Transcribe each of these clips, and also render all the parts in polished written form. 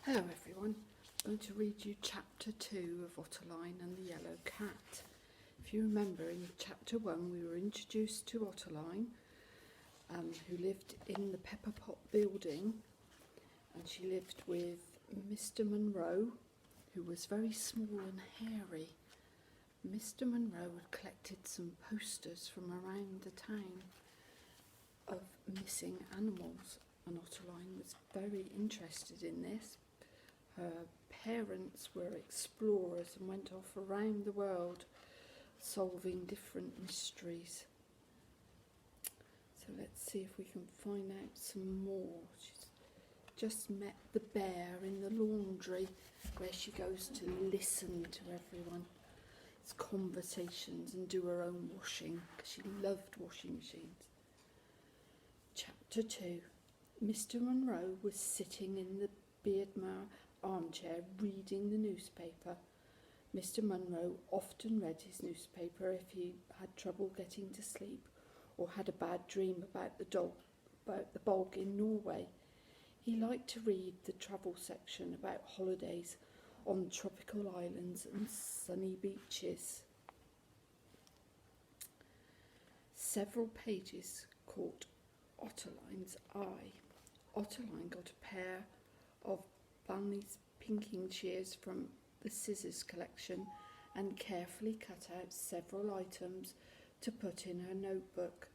Hello everyone, I'm going to read you chapter 2 of Ottoline and the Yellow Cat. If you remember, in chapter 1 we were introduced to Ottoline, who lived in the Pepper Pot building, and she lived with Mr. Munro, who was very small and hairy. Mr. Munro had collected some posters from around the town of missing animals, and Ottoline was very interested in this. Her parents were explorers and went off around the world solving different mysteries. So let's see if we can find out some more. She's just met the bear in the laundry where she goes to listen to everyone's conversations and do her own washing because she loved washing machines. Chapter 2. Mr. Munro was sitting in the Beardmore armchair reading the newspaper. Mr. Munro often read his newspaper if he had trouble getting to sleep or had a bad dream about the bog in Norway. He liked to read the travel section about holidays on tropical islands and sunny beaches. Several pages caught Ottoline's eye. Ottoline got a pair of Barney's pinking shears from the scissors collection and carefully cut out several items to put in her notebook.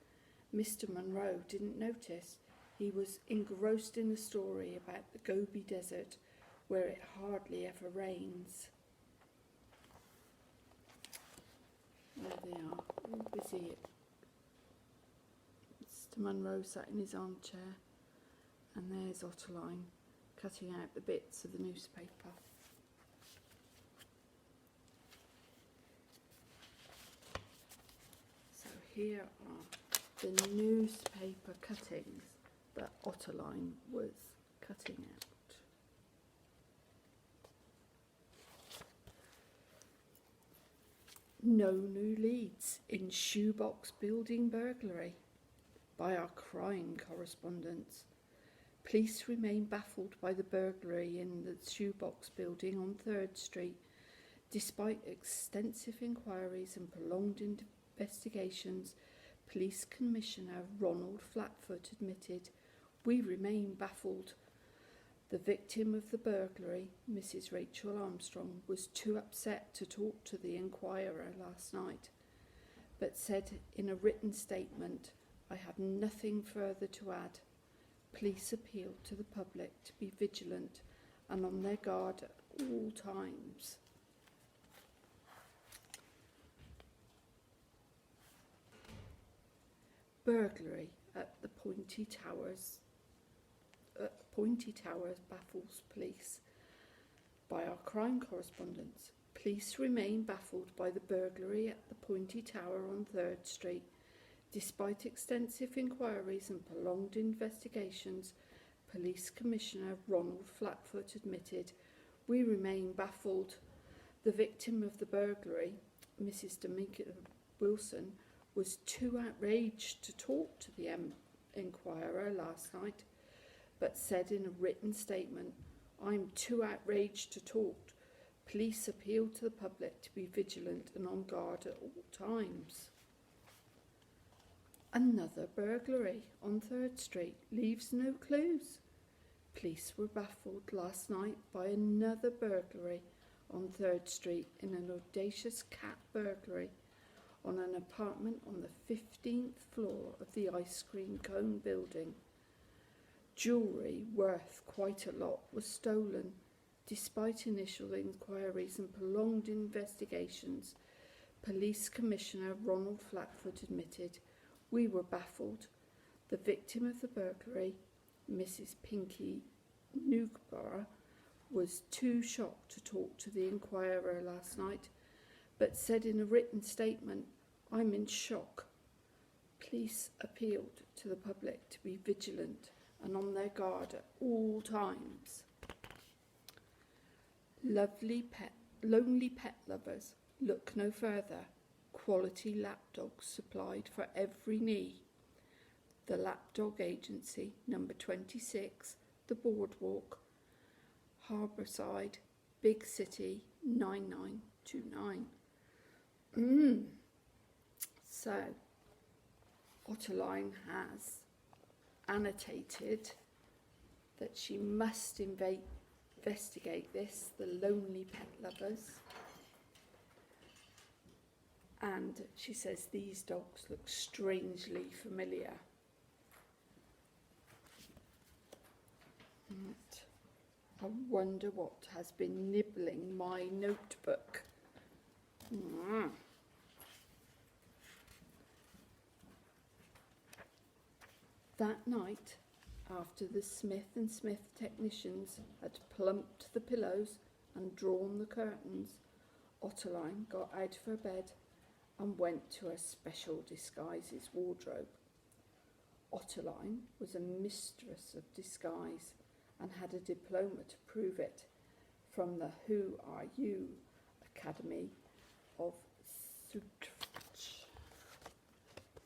Mr. Munro didn't notice. He was engrossed in a story about the Gobi Desert, where it hardly ever rains. There they are, all busy. Mr. Munro sat in his armchair, and there's Ottoline cutting out the bits of the newspaper. So here are the newspaper cuttings that Ottoline was cutting out. No new leads in shoebox building burglary. By our crime correspondents. Police remain baffled by the burglary in the shoebox building on 3rd Street. Despite extensive inquiries and prolonged investigations, Police Commissioner Ronald Flatfoot admitted, "We remain baffled." The victim of the burglary, Mrs. Rachel Armstrong, was too upset to talk to the Inquirer last night, but said in a written statement, "I have nothing further to add." Police appeal to the public to be vigilant and on their guard at all times. Burglary at the Pointy Towers. Pointy Towers baffles police. By our crime correspondents, police remain baffled by the burglary at the Pointy Tower on 3rd Street. Despite extensive inquiries and prolonged investigations, Police Commissioner Ronald Flatfoot admitted, "We remain baffled." The victim of the burglary, Mrs. D'Amica Wilson, was too outraged to talk to the Inquirer last night, but said in a written statement, "I'm too outraged to talk." Police appeal to the public to be vigilant and on guard at all times. Another burglary on 3rd Street leaves no clues. Police were baffled last night by another burglary on 3rd Street in an audacious cat burglary on an apartment on the 15th floor of the ice cream cone building. Jewellery worth quite a lot was stolen. Despite initial inquiries and prolonged investigations, Police Commissioner Ronald Flatfoot admitted, "We were baffled." The victim of the burglary, Mrs. Pinky Newborough, was too shocked to talk to the Inquirer last night, but said in a written statement, "I'm in shock." Police appealed to the public to be vigilant and on their guard at all times. Lonely pet lovers, look no further. Quality lapdogs supplied for every need. The Lapdog Agency, number 26, The Boardwalk, Harbourside, Big City 9929. So, Ottoline has annotated that she must investigate this, the lonely pet lovers. And she says these dogs look strangely familiar. I wonder what has been nibbling my notebook. That night, after the Smith & Smith technicians had plumped the pillows and drawn the curtains, Ottoline got out of her bed and went to her special disguises wardrobe. Ottoline was a mistress of disguise and had a diploma to prove it from the Who Are You Academy of Utrecht.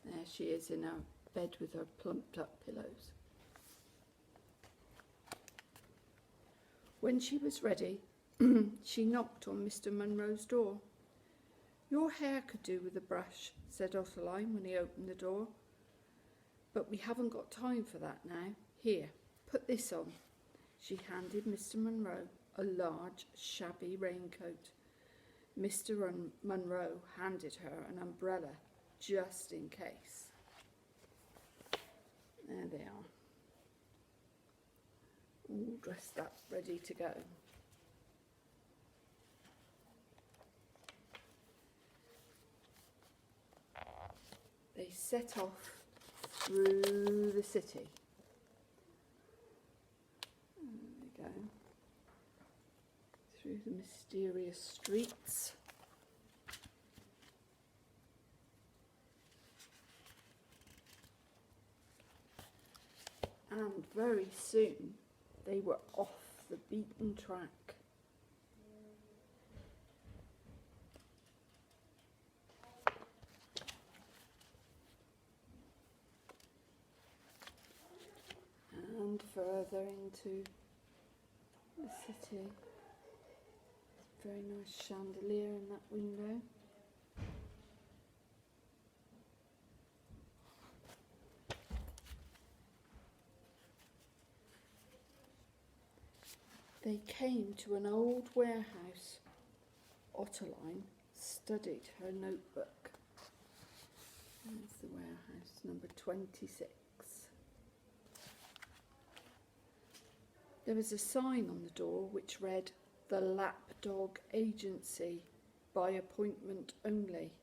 There she is in her bed with her plumped up pillows. When she was ready, she knocked on Mr. Munro's door. "Your hair could do with a brush," said Ottoline when he opened the door. "But we haven't got time for that now. Here, put this on." She handed Mr. Munro a large, shabby raincoat. Mr. Munro handed her an umbrella, just in case. There they are, all dressed up, ready to go. They set off through the city. There we go. Through the mysterious streets. And very soon they were off the beaten track. And further into the city. Very nice chandelier in that window. They came to an old warehouse. Ottoline studied her notebook. There's the warehouse, number 26. There was a sign on the door which read, "The Lapdog Agency, by appointment only."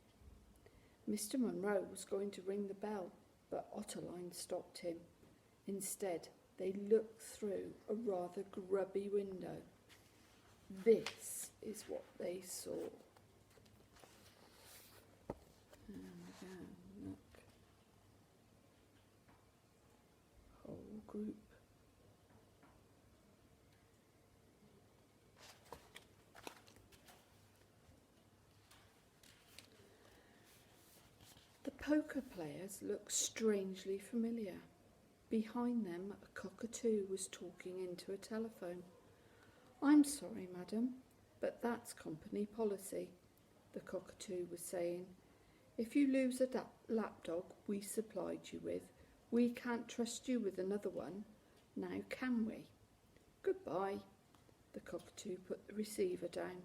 Mr. Munro was going to ring the bell, but Ottoline stopped him. Instead, they looked through a rather grubby window. This is what they saw. There we go, look. Whole group. The poker players looked strangely familiar. Behind them, a cockatoo was talking into a telephone. "I'm sorry, madam, but that's company policy," the cockatoo was saying. "If you lose a lapdog we supplied you with, we can't trust you with another one. Now can we? Goodbye." The cockatoo put the receiver down.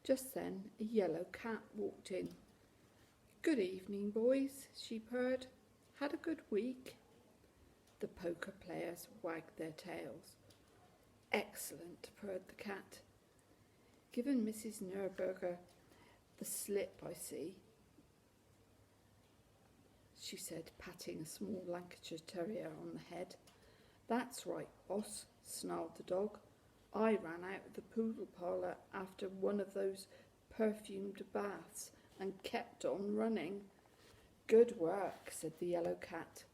Just then, a yellow cat walked in. "Good evening, boys," she purred. "Had a good week?" The poker players wagged their tails. "Excellent," purred the cat. "Given Mrs. Neuberger the slip, I see," she said, patting a small Lancashire terrier on the head. "That's right, boss," snarled the dog. "I ran out of the poodle parlour after one of those perfumed baths and kept on running." "Good work," said the yellow cat.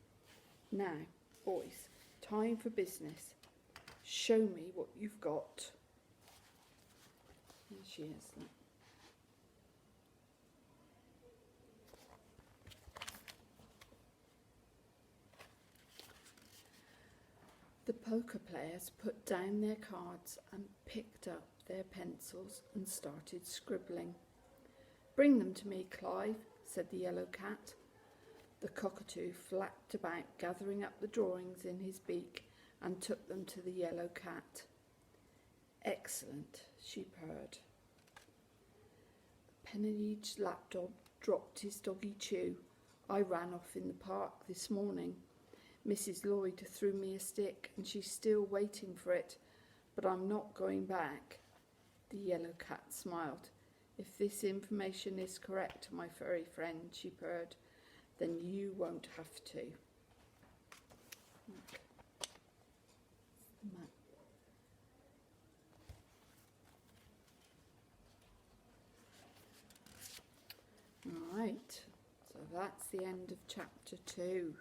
"Now, boys, time for business. Show me what you've got." Here she is. Look. The poker players put down their cards and picked up their pencils and started scribbling. "Bring them to me, Clive," said the yellow cat. The cockatoo flapped about, gathering up the drawings in his beak, and took them to the yellow cat. "Excellent," she purred. The Penny-Eaged lapdog dropped his doggy chew. "I ran off in the park this morning. Mrs. Lloyd threw me a stick and she's still waiting for it, but I'm not going back." The yellow cat smiled. "If this information is correct, my furry friend," she purred, "then you won't have to." Right, so that's the end of chapter 2.